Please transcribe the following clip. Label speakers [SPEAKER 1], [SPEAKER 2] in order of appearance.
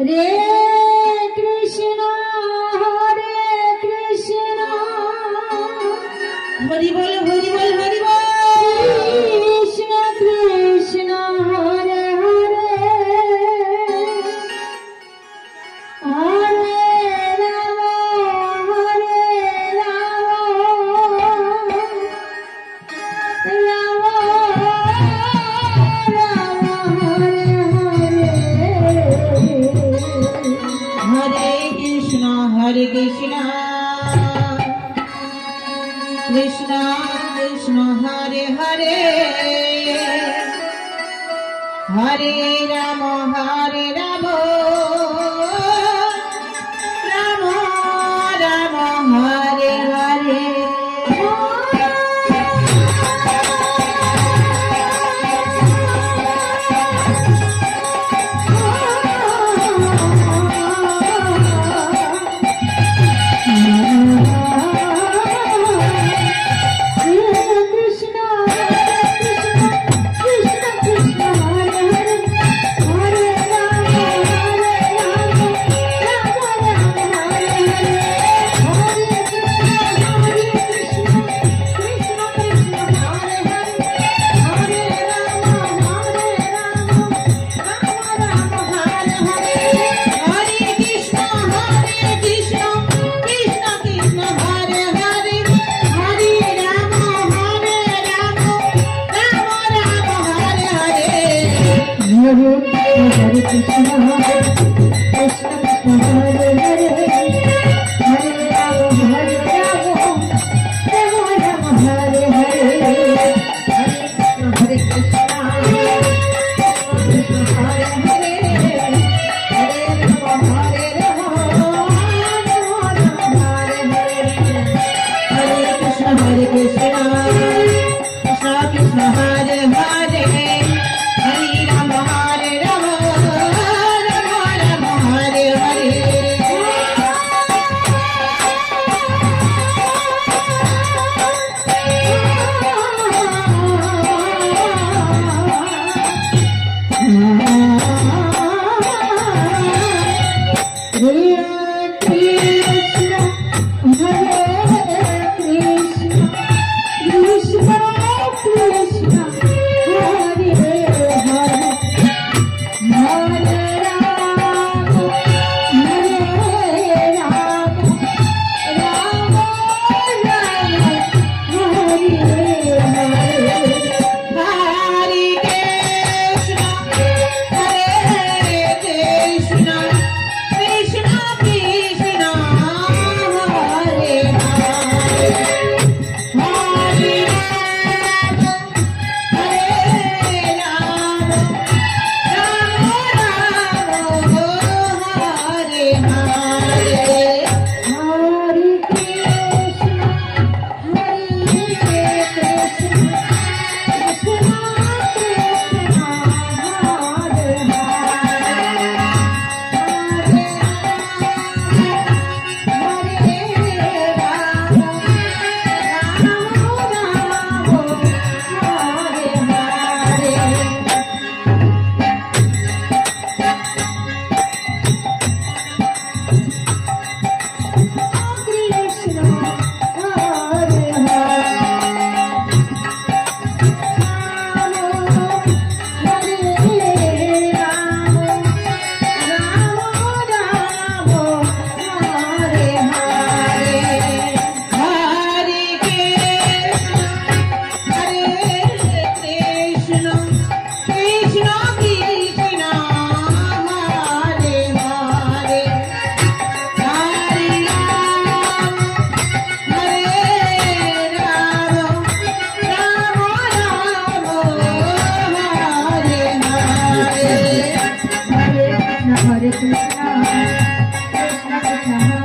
[SPEAKER 1] রে কৃষ্ণ হরে কৃষ্ণ
[SPEAKER 2] হরি বল হরি বল হরি বল
[SPEAKER 1] কৃষ্ণ কৃষ্ণ হরে হরে হরে রাম হরে Ram Ram Ram Hare Hare
[SPEAKER 2] Hare Krishna Krishna Krishna Hare Hare Hare Ram Ram Ram Hare Hare
[SPEAKER 1] Hare Krishna Krishna Krishna Hare Hare Hare Rama Hare Rama Hare Hare Hare Krishna Krishna Hare Hare Hare Rama Hare Rama Rama Hare Hare Hare Krishna Krishna Krishna Hare Hare Hare Rama Hare Rama Rama Hare Hare Hare Krishna Krishna Krishna